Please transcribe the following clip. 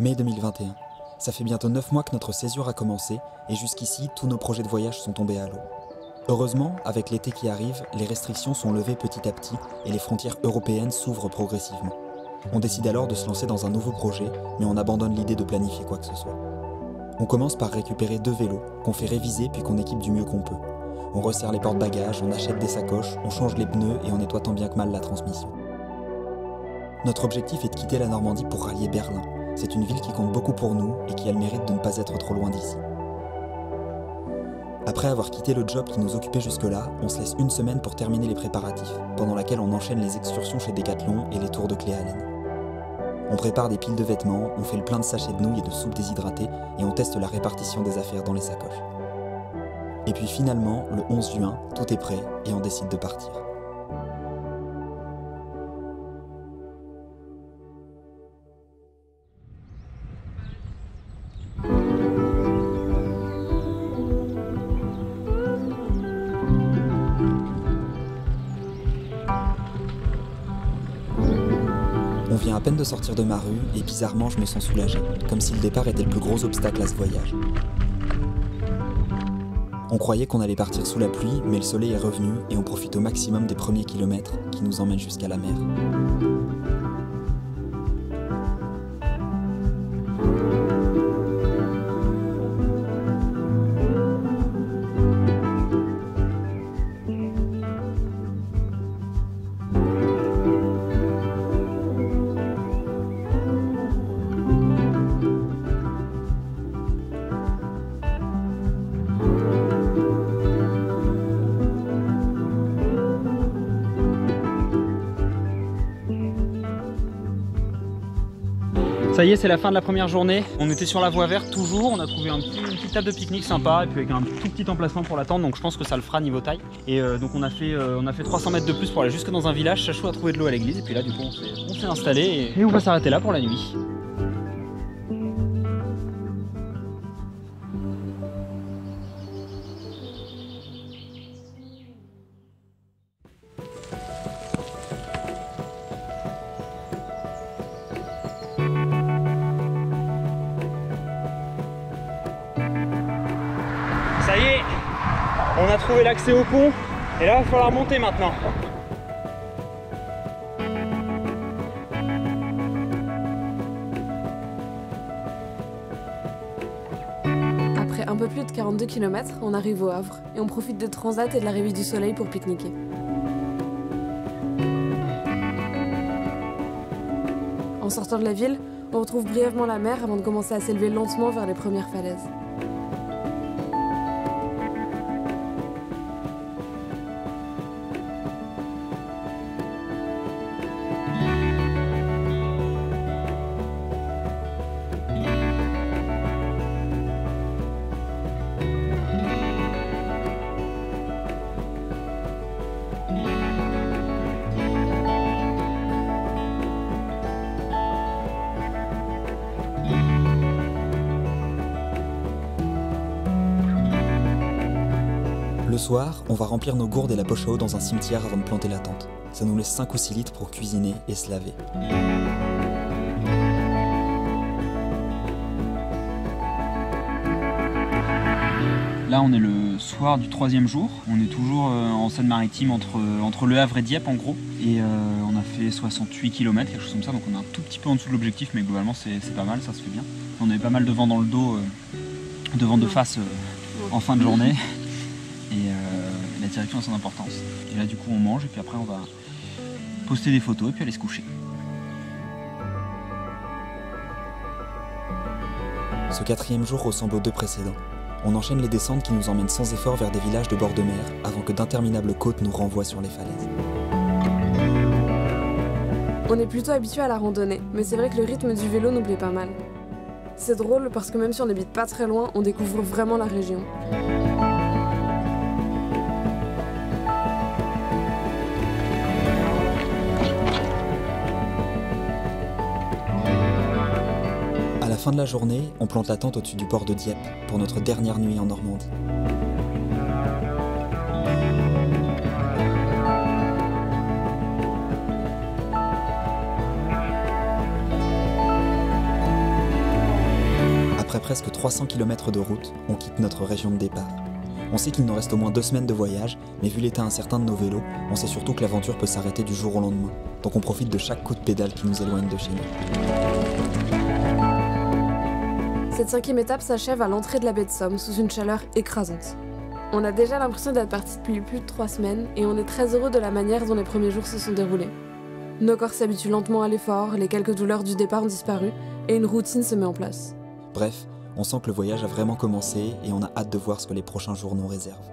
Mai 2021. Ça fait bientôt 9 mois que notre césure a commencé et jusqu'ici, tous nos projets de voyage sont tombés à l'eau. Heureusement, avec l'été qui arrive, les restrictions sont levées petit à petit et les frontières européennes s'ouvrent progressivement. On décide alors de se lancer dans un nouveau projet, mais on abandonne l'idée de planifier quoi que ce soit. On commence par récupérer 2 vélos, qu'on fait réviser puis qu'on équipe du mieux qu'on peut. On resserre les porte-bagages, on achète des sacoches, on change les pneus et on nettoie tant bien que mal la transmission. Notre objectif est de quitter la Normandie pour rallier Berlin. C'est une ville qui compte beaucoup pour nous et qui a le mérite de ne pas être trop loin d'ici. Après avoir quitté le job qui nous occupait jusque-là, on se laisse une semaine pour terminer les préparatifs, pendant laquelle on enchaîne les excursions chez Decathlon et les tours de clés à laine. On prépare des piles de vêtements, on fait le plein de sachets de nouilles et de soupe déshydratée et on teste la répartition des affaires dans les sacoches. Et puis finalement, le 11 juin, tout est prêt et on décide de partir. On vient à peine de sortir de ma rue et bizarrement je me sens soulagé, comme si le départ était le plus gros obstacle à ce voyage. On croyait qu'on allait partir sous la pluie, mais le soleil est revenu et on profite au maximum des premiers kilomètres qui nous emmènent jusqu'à la mer. Ça y est, c'est la fin de la première journée. On était sur la voie verte toujours. On a trouvé une petite table de pique-nique sympa et puis avec un tout petit emplacement pour l'attendre. Donc je pense que ça le fera niveau taille. Et donc on a fait 300 mètres de plus pour aller jusque dans un village. Chachou a trouvé de l'eau à l'église. Et puis là, du coup, on s'est installé et on va s'arrêter là pour la nuit. Ça y est, on a trouvé l'accès au pont et là il va falloir monter maintenant. Après un peu plus de 42 km, on arrive au Havre et on profite de Transat et de l'arrivée du soleil pour pique-niquer. En sortant de la ville, on retrouve brièvement la mer avant de commencer à s'élever lentement vers les premières falaises. Le soir, on va remplir nos gourdes et la poche à eau dans un cimetière avant de planter la tente. Ça nous laisse 5 ou 6 litres pour cuisiner et se laver. Là on est le soir du 3e jour, on est toujours en Seine-Maritime entre Le Havre et Dieppe en gros. Et on a fait 68 km, quelque chose comme ça, donc on est un tout petit peu en dessous de l'objectif, mais globalement c'est pas mal, ça se fait bien. On avait pas mal de vent dans le dos, de vent de face en fin de journée. Et la direction a son importance. Et là du coup on mange et puis après on va poster des photos et puis aller se coucher. Ce 4e jour ressemble aux 2 précédents. On enchaîne les descentes qui nous emmènent sans effort vers des villages de bord de mer avant que d'interminables côtes nous renvoient sur les falaises. On est plutôt habitué à la randonnée, mais c'est vrai que le rythme du vélo nous plaît pas mal. C'est drôle parce que même si on n'habite pas très loin, on découvre vraiment la région. À la fin de la journée, on plante la tente au-dessus du port de Dieppe pour notre dernière nuit en Normandie. presque 300 km de route, on quitte notre région de départ. On sait qu'il nous reste au moins 2 semaines de voyage, mais vu l'état incertain de nos vélos, on sait surtout que l'aventure peut s'arrêter du jour au lendemain, donc on profite de chaque coup de pédale qui nous éloigne de chez nous. Cette 5e étape s'achève à l'entrée de la baie de Somme sous une chaleur écrasante. On a déjà l'impression d'être parti depuis plus de 3 semaines et on est très heureux de la manière dont les premiers jours se sont déroulés. Nos corps s'habituent lentement à l'effort, les quelques douleurs du départ ont disparu et une routine se met en place. Bref, on sent que le voyage a vraiment commencé et on a hâte de voir ce que les prochains jours nous réservent.